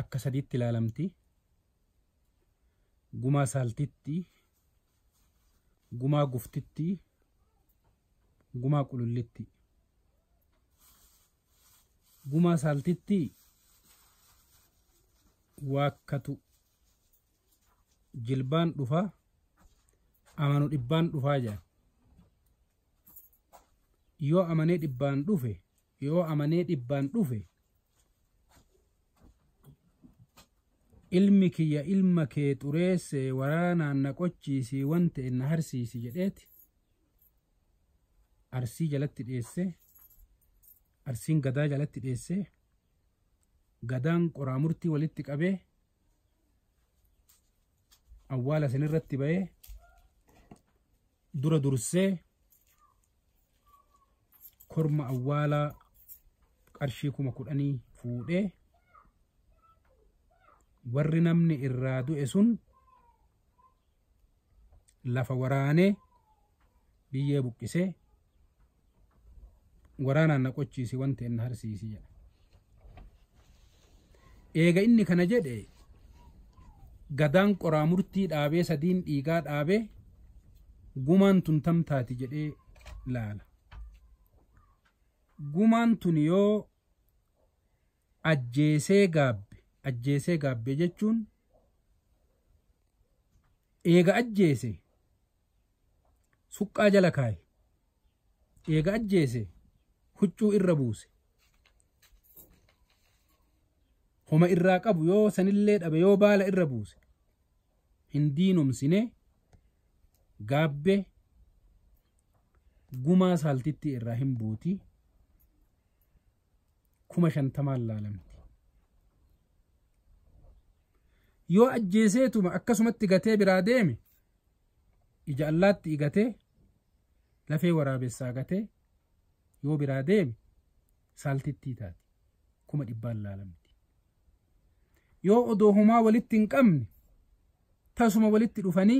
akka sadiitti ilaalamti. Gumaa saaltitti, gumaa guftitti, gumaa qulullitti. Gumaa saaltitti waakkatu jilbaan dhufa amanu dhibbaan dhufaa jira. Yoo amanee dhibbaan dhufe ilmi kiyya ilma kee xureesse waraanaan na qochiisii wanta inna harsiisi jedheeti arsii jalatti dheesse, arsiin gadaa jalatti dheesse, gadaan qoraa murtii walitti qabee awwaala sanirratti ba'ee dura dursee korma awwaalaa qarshii 10,000 fuudhee warri namni irraa du'e sun lafa waraanee biyyee buqqisee waraanaan na qochiisi wanta inni harsiisi jedha. Eega inni kana jedhe gadaan qoraa murtii dhaabee sadiin dhiigaa dhaabee gumaan tun tamtaati jedhee laala. Gumaan tun yoo ajjeesee gaabbe jechuun eega ajjeese suqqaa jala kaaye, eega ajjeese huccuu irra buuse, homa irraa qabu yoo sanillee dhabe yoo baala irra buuse hin diinomsine gaabbe gumaa saaltitti irraa hin buuti 50,000 laalamti. Yoo ajjeeseetuma akkasumatti gatee biraa deeme ija allaatti igatee lafee waraabessaa gatee yoo biraa deeme saaltittii taati 100,000 laalamti. Yoo odoo homaa walitti hin qabne tasuma walitti dhufanii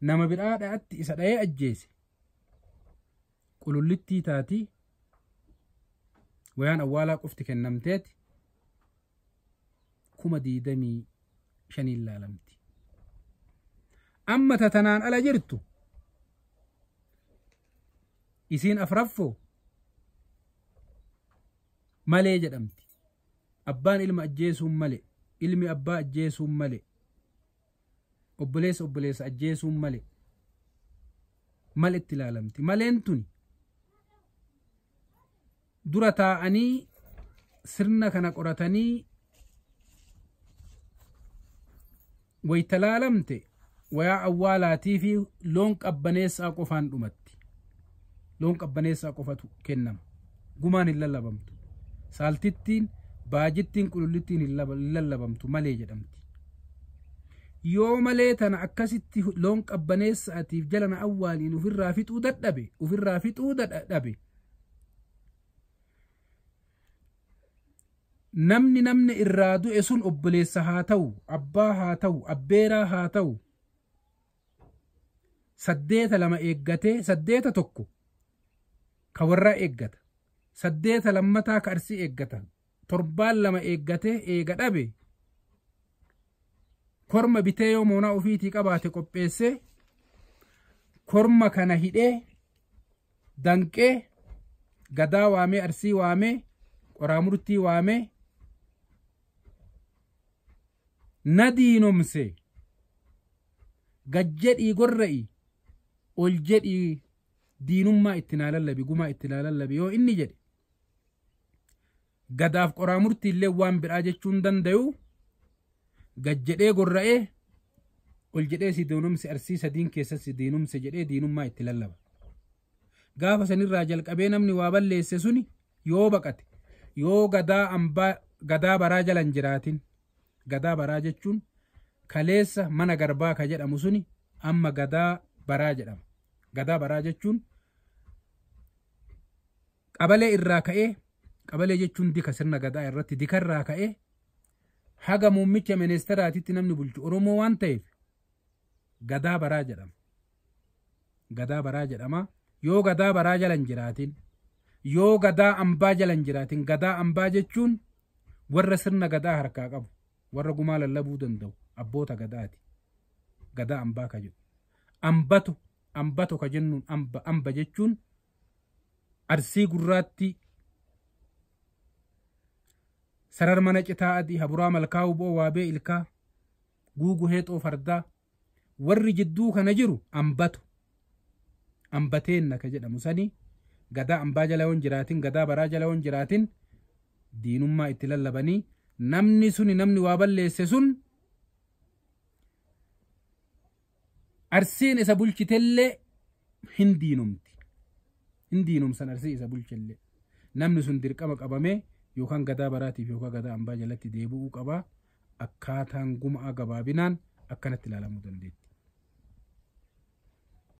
nama biraa dha'atti isa dha'ee ajjeese qulullittii taati. Wayaan awwaalaa qofti kennamteeti 25,000 laalamti. Amma tatanaan ala jirtu isiin afraffoo malee jedhamti. Abbaan ilma ajjeesuun male, ilmi abbaa ajjeesuun male, obboleessa ajjeesuun male, maletti laalamti. Maleen tuni dura taa'anii sirna kana qoratanii wayta laalamte wayaa awwaalaatii fi loon qabbaneessaa qofaan dhumatti. Loon qabbaneessaa qofatu kennama. Gumaan hin lallabamtu. Saaltittiin, baajittiin, qulullittiin hin lallabamtu malee jedhamti. Yoo malee tana akkasitti loon qabbaneessaatiif jalana awwaaliin ofirraa fixuu dadhabe namni irraa du'e sun obboleessa haa ta'u, abbaa haa ta'u, abbeeraa haa ta'u 8 eeggatee 8 ka warraa eeggata, 8 lammataa ka arsii eeggata, 7 eeggatee eega dhabe korma bitee yoo moonaa ofiitii qabaate qopheessee korma kana hidhee danqee gadaa waamee, arsii waamee, qoraa murtii waamee na diinomse gajjedhii gorra'i ol jedhii diinummaa itti naa lallabi, gumaa itti naa lallabi yoo inni jedhe gadaaf qoraa murtii illee waan biraa jechuun dandayu gajjedhee gorra'ee ol jedhee si diinumse arsii sadiin keessatti si diinumse jedhee diinummaa itti lallaba. Gaafa sanirraa jalqabee namni waa balleesse suni yoo baqate yoo gadaa baraa jalan jiraatin, gadaa baraa jechuun kaleessa mana garbaa ka jedhamu suni amma gadaa baraa jedhama. Gadaa baraa jechuun qabalee irraa ka'ee, qabalee jechuun dika sirna gadaa irratti dikarraa ka'ee haga muummicha ministeeraatitti namni bulchu Oromoo waan ta'eef gadaa baraa jedhama. Gadaa baraa jedhama. Yoo gadaa baraa jalan jiraatin, yoo gadaa ambaa jalan jiraatin, gadaa ambaa jechuun warra sirna gadaa harkaa qabu, warra gumaa lallabuu danda'u abboota gadaati. Gadaa ambaa ka jedhu. Ambato ka jennuun amba jechuun Arsii gurraatti sarar mana citaa adii haburaa malkaa huboo waabee ilkaa guugu heexoo fardaa warri jidduu kana jiru ambateenna ka jedhamu sanii gadaa ambaa jala yoon jiraatin gadaa baraa jala yoon jiraatin diinummaa itti lallabanii namni waa balleesse sun Arsiin isa bulchitellee hin diinumsan Arsii isa bulchellee namni sun dirqama qabamee yookaan gadaa baraatiif yookaan gadaa ambaa jalatti deebi'uu qabaa akkaataan gumaa gabaabinaan akkanatti ilaalamuu dandeetti.